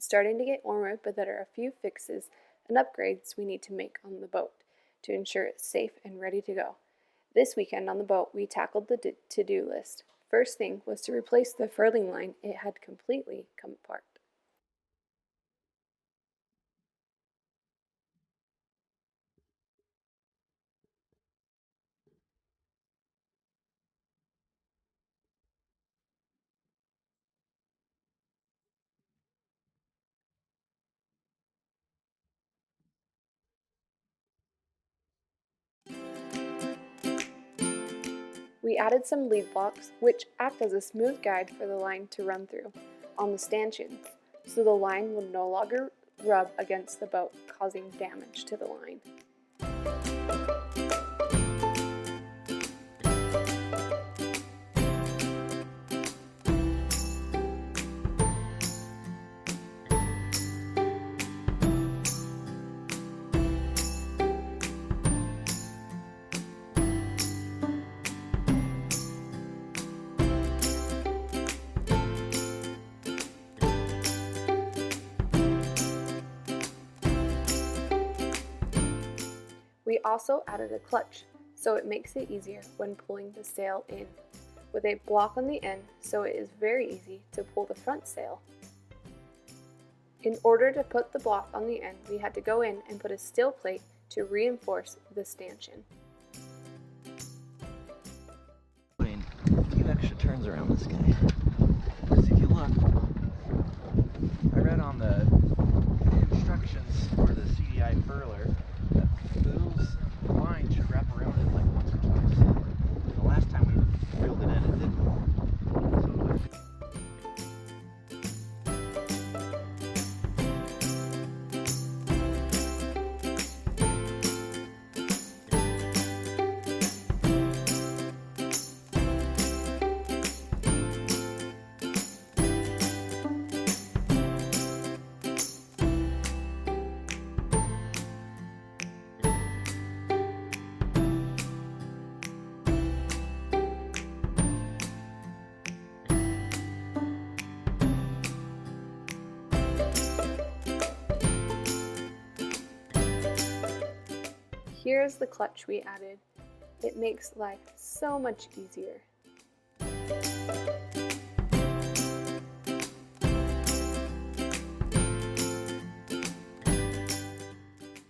It's starting to get warmer, but there are a few fixes and upgrades we need to make on the boat to ensure it's safe and ready to go. This weekend on the boat, we tackled the to-do list. First thing was to replace the furling line. It had completely come apart. We added some lead blocks, which act as a smooth guide for the line to run through on the stanchions, so the line would no longer rub against the boat, causing damage to the line. We also added a clutch, so it makes it easier when pulling the sail in, with a block on the end, so it is very easy to pull the front sail. In order to put the block on the end, we had to go in and put a steel plate to reinforce the stanchion. Doing a few extra turns around this guy. Because if you look, I read on the instructions for the CDI furler that those lines should wrap around it like once or twice. The last time we reeled it in, it didn't. Here's the clutch we added. It makes life so much easier.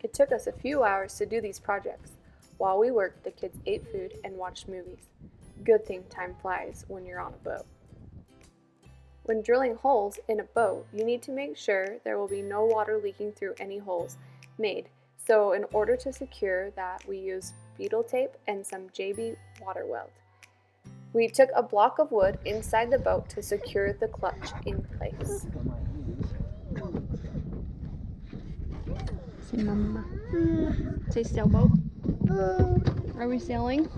It took us a few hours to do these projects. While we worked, the kids ate food and watched movies. Good thing time flies when you're on a boat. When drilling holes in a boat, you need to make sure there will be no water leaking through any holes made. So in order to secure that, we used beetle tape and some JB water weld. We took a block of wood inside the boat to secure the clutch in place. Say mama. Say sailboat. Are we sailing?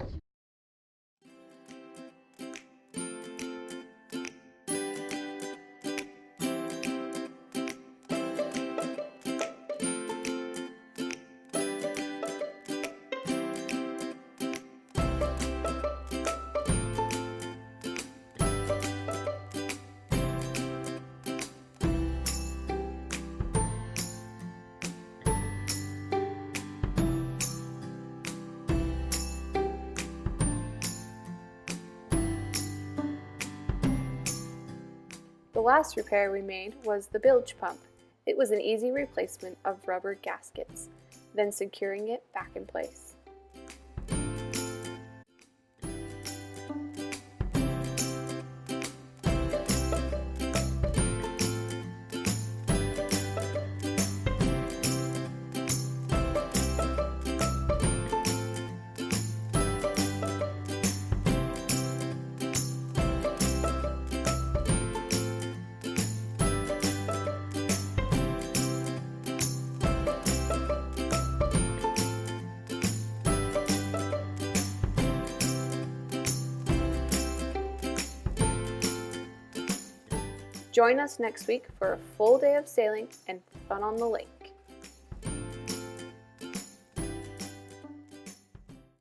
The last repair we made was the bilge pump. It was an easy replacement of rubber gaskets, then securing it back in place. Join us next week for a full day of sailing and fun on the lake.